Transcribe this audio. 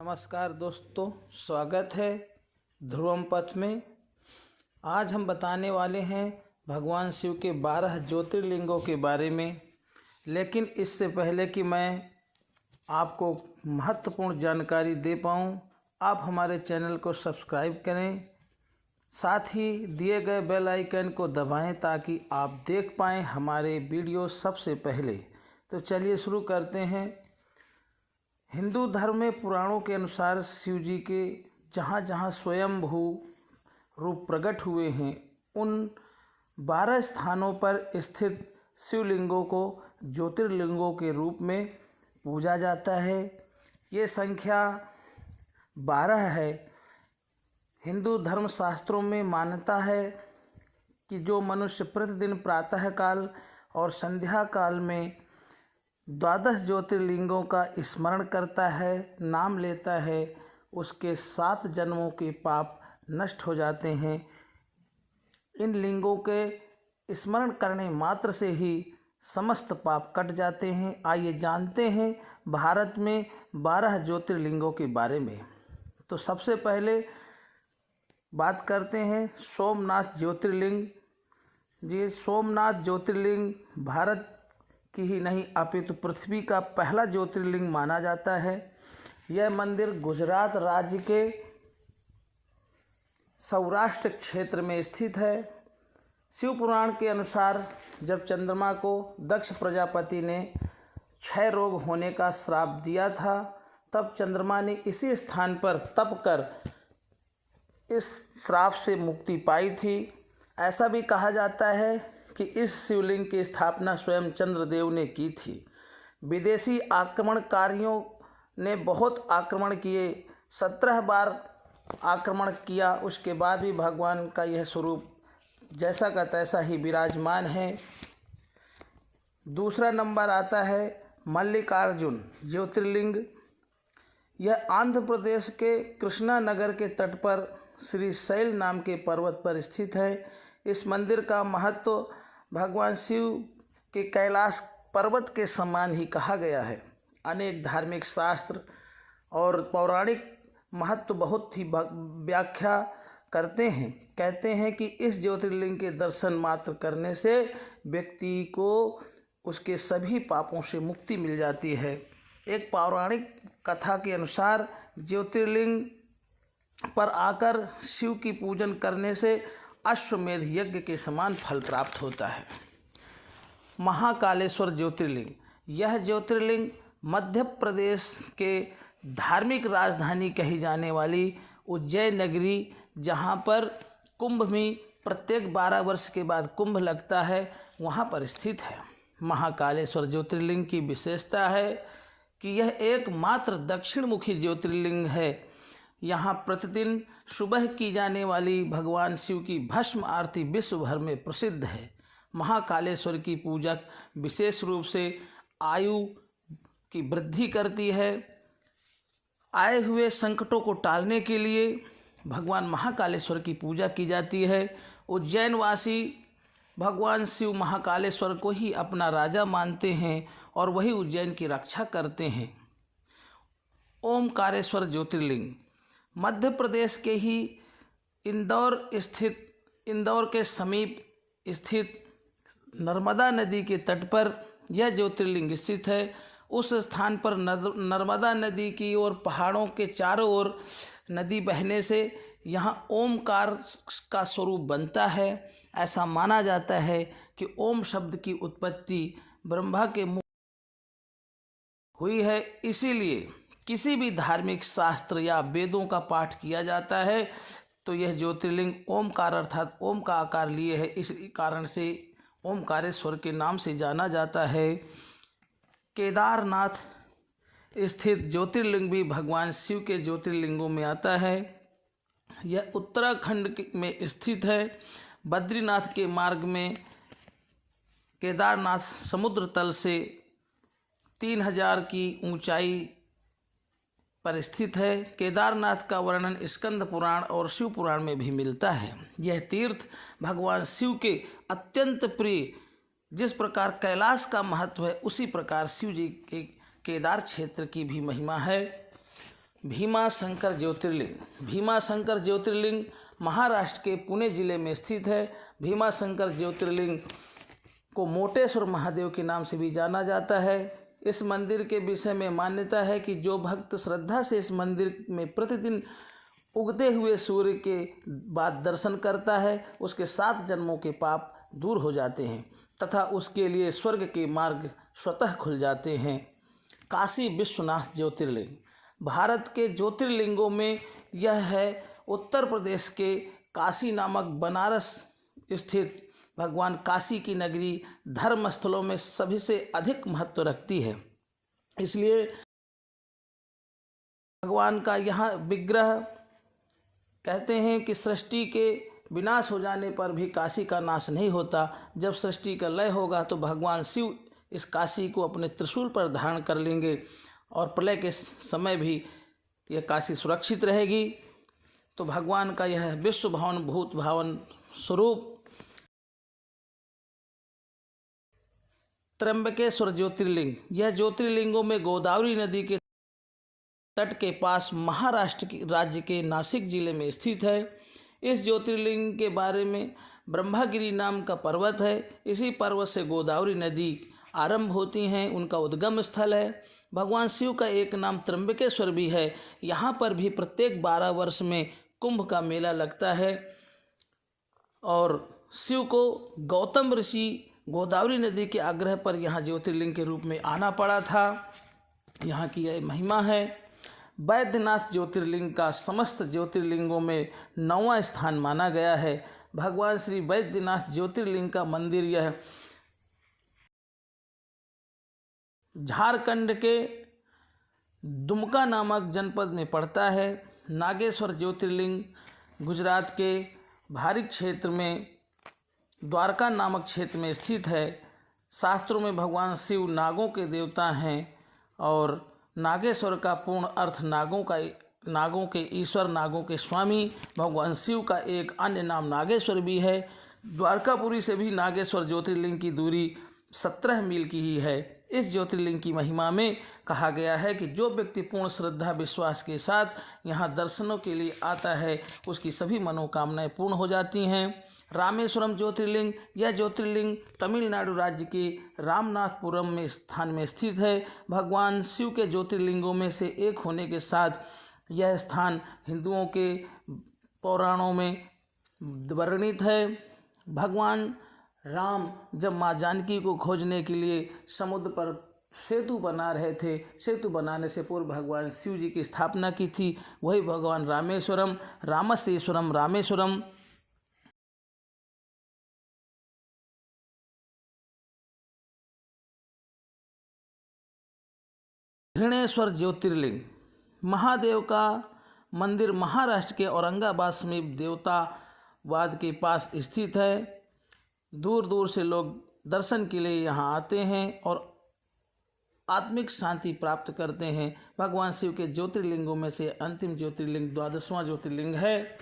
नमस्कार दोस्तों, स्वागत है ध्रुवम पथ में। आज हम बताने वाले हैं भगवान शिव के 12 ज्योतिर्लिंगों के बारे में। लेकिन इससे पहले कि मैं आपको महत्वपूर्ण जानकारी दे पाऊँ, आप हमारे चैनल को सब्सक्राइब करें, साथ ही दिए गए बेल आइकन को दबाएं ताकि आप देख पाएँ हमारे वीडियो सबसे पहले। तो चलिए शुरू करते हैं। हिंदू धर्म में पुराणों के अनुसार शिव जी के जहाँ जहाँ स्वयंभू रूप प्रकट हुए हैं, उन 12 स्थानों पर स्थित शिवलिंगों को ज्योतिर्लिंगों के रूप में पूजा जाता है। ये संख्या 12 है। हिंदू धर्म शास्त्रों में मान्यता है कि जो मनुष्य प्रतिदिन प्रातःकाल और संध्या काल में 12 ज्योतिर्लिंगों का स्मरण करता है, नाम लेता है, उसके 7 जन्मों के पाप नष्ट हो जाते हैं। इन लिंगों के स्मरण करने मात्र से ही समस्त पाप कट जाते हैं। आइए जानते हैं भारत में 12 ज्योतिर्लिंगों के बारे में। तो सबसे पहले बात करते हैं सोमनाथ ज्योतिर्लिंग। जी, सोमनाथ ज्योतिर्लिंग भारत की ही नहीं अपितु पृथ्वी का पहला ज्योतिर्लिंग माना जाता है। यह मंदिर गुजरात राज्य के सौराष्ट्र क्षेत्र में स्थित है। शिव पुराण के अनुसार जब चंद्रमा को दक्ष प्रजापति ने क्षय रोग होने का श्राप दिया था, तब चंद्रमा ने इसी स्थान पर तप कर इस श्राप से मुक्ति पाई थी। ऐसा भी कहा जाता है कि इस शिवलिंग की स्थापना स्वयं चंद्रदेव ने की थी। विदेशी आक्रमणकारियों ने बहुत आक्रमण किए, 17 बार आक्रमण किया, उसके बाद भी भगवान का यह स्वरूप जैसा का तैसा ही विराजमान है। दूसरा नंबर आता है मल्लिकार्जुन ज्योतिर्लिंग। यह आंध्र प्रदेश के कृष्णा नगर के तट पर श्री शैल नाम के पर्वत पर स्थित है। इस मंदिर का महत्व भगवान शिव के कैलाश पर्वत के समान ही कहा गया है। अनेक धार्मिक शास्त्र और पौराणिक महत्व बहुत ही व्याख्या करते हैं। कहते हैं कि इस ज्योतिर्लिंग के दर्शन मात्र करने से व्यक्ति को उसके सभी पापों से मुक्ति मिल जाती है। एक पौराणिक कथा के अनुसार ज्योतिर्लिंग पर आकर शिव की पूजन करने से अश्वमेध यज्ञ के समान फल प्राप्त होता है। महाकालेश्वर ज्योतिर्लिंग। यह ज्योतिर्लिंग मध्य प्रदेश के धार्मिक राजधानी कही जाने वाली उज्जैन नगरी, जहाँ पर कुंभ में प्रत्येक 12 वर्ष के बाद कुंभ लगता है, वहाँ पर स्थित है। महाकालेश्वर ज्योतिर्लिंग की विशेषता है कि यह एकमात्र दक्षिणमुखी ज्योतिर्लिंग है। यहाँ प्रतिदिन सुबह की जाने वाली भगवान शिव की भस्म आरती विश्व भर में प्रसिद्ध है। महाकालेश्वर की पूजा विशेष रूप से आयु की वृद्धि करती है। आए हुए संकटों को टालने के लिए भगवान महाकालेश्वर की पूजा की जाती है। उज्जैनवासी भगवान शिव महाकालेश्वर को ही अपना राजा मानते हैं और वही उज्जैन की रक्षा करते हैं। ओमकारेश्वर ज्योतिर्लिंग। मध्य प्रदेश के ही इंदौर के समीप स्थित नर्मदा नदी के तट पर यह ज्योतिर्लिंग स्थित है। उस स्थान पर नर्मदा नदी की ओर पहाड़ों के चारों ओर नदी बहने से यहाँ ओमकार का स्वरूप बनता है। ऐसा माना जाता है कि ओम शब्द की उत्पत्ति ब्रह्मा के मुख हुई है। इसीलिए किसी भी धार्मिक शास्त्र या वेदों का पाठ किया जाता है तो यह ज्योतिर्लिंग ओमकार अर्थात ओम का आकार लिए है। इस कारण से ओमकारेश्वर के नाम से जाना जाता है। केदारनाथ स्थित ज्योतिर्लिंग भी भगवान शिव के ज्योतिर्लिंगों में आता है। यह उत्तराखंड में स्थित है। बद्रीनाथ के मार्ग में केदारनाथ समुद्र तल से 3000 की ऊंचाई पर स्थित है। केदारनाथ का वर्णन स्कंद पुराण और शिव पुराण में भी मिलता है। यह तीर्थ भगवान शिव के अत्यंत प्रिय, जिस प्रकार कैलाश का महत्व है उसी प्रकार शिव जी के केदार क्षेत्र की भी महिमा है। भीमाशंकर ज्योतिर्लिंग। भीमाशंकर ज्योतिर्लिंग महाराष्ट्र के पुणे जिले में स्थित है। भीमाशंकर ज्योतिर्लिंग को मोटेश्वर महादेव के नाम से भी जाना जाता है। इस मंदिर के विषय में मान्यता है कि जो भक्त श्रद्धा से इस मंदिर में प्रतिदिन उगते हुए सूर्य के बाद दर्शन करता है, उसके 7 जन्मों के पाप दूर हो जाते हैं तथा उसके लिए स्वर्ग के मार्ग स्वतः खुल जाते हैं। काशी विश्वनाथ ज्योतिर्लिंग भारत के ज्योतिर्लिंगों में यह है। उत्तर प्रदेश के काशी नामक बनारस स्थित भगवान काशी की नगरी धर्म स्थलों में सभी से अधिक महत्व रखती है। इसलिए भगवान का यहाँ विग्रह कहते हैं कि सृष्टि के विनाश हो जाने पर भी काशी का नाश नहीं होता। जब सृष्टि का लय होगा तो भगवान शिव इस काशी को अपने त्रिशूल पर धारण कर लेंगे और प्रलय के समय भी यह काशी सुरक्षित रहेगी। तो भगवान का यह विश्व भावन भूत भावन स्वरूप त्र्यंबकेश्वर ज्योतिर्लिंग, यह ज्योतिर्लिंगों में गोदावरी नदी के तट के पास महाराष्ट्र राज्य के नासिक जिले में स्थित है। इस ज्योतिर्लिंग के बारे में ब्रह्मगिरी नाम का पर्वत है। इसी पर्वत से गोदावरी नदी आरंभ होती हैं, उनका उद्गम स्थल है। भगवान शिव का एक नाम त्र्यंबकेश्वर भी है। यहाँ पर भी प्रत्येक 12 वर्ष में कुंभ का मेला लगता है और शिव को गौतम ऋषि गोदावरी नदी के आग्रह पर यहाँ ज्योतिर्लिंग के रूप में आना पड़ा था। यहाँ की यह महिमा है। वैद्यनाथ ज्योतिर्लिंग का समस्त ज्योतिर्लिंगों में 9वां स्थान माना गया है। भगवान श्री वैद्यनाथ ज्योतिर्लिंग का मंदिर यह झारखंड के दुमका नामक जनपद में पड़ता है। नागेश्वर ज्योतिर्लिंग गुजरात के भारी क्षेत्र में द्वारका नामक क्षेत्र में स्थित है। शास्त्रों में भगवान शिव नागों के देवता हैं और नागेश्वर का पूर्ण अर्थ नागों के ईश्वर, नागों के स्वामी। भगवान शिव का एक अन्य नाम नागेश्वर भी है। द्वारकापुरी से भी नागेश्वर ज्योतिर्लिंग की दूरी 17 मील की ही है। इस ज्योतिर्लिंग की महिमा में कहा गया है कि जो व्यक्ति पूर्ण श्रद्धा विश्वास के साथ यहाँ दर्शनों के लिए आता है उसकी सभी मनोकामनाएं पूर्ण हो जाती हैं। रामेश्वरम ज्योतिर्लिंग, यह ज्योतिर्लिंग तमिलनाडु राज्य के रामनाथपुरम में स्थान में स्थित है। भगवान शिव के ज्योतिर्लिंगों में से एक होने के साथ यह स्थान हिंदुओं के पुराणों में वर्णित है। भगवान राम जब माँ जानकी को खोजने के लिए समुद्र पर सेतु बना रहे थे, सेतु बनाने से पूर्व भगवान शिव जी की स्थापना की थी। वही भगवान रामेश्वरम, रामस्येश्वरम, रामेश्वरम। घृणेश्वर ज्योतिर्लिंग महादेव का मंदिर महाराष्ट्र के औरंगाबाद समीप देवतावाद के पास स्थित है। दूर दूर से लोग दर्शन के लिए यहाँ आते हैं और आत्मिक शांति प्राप्त करते हैं। भगवान शिव के ज्योतिर्लिंगों में से अंतिम ज्योतिर्लिंग 12वां ज्योतिर्लिंग है।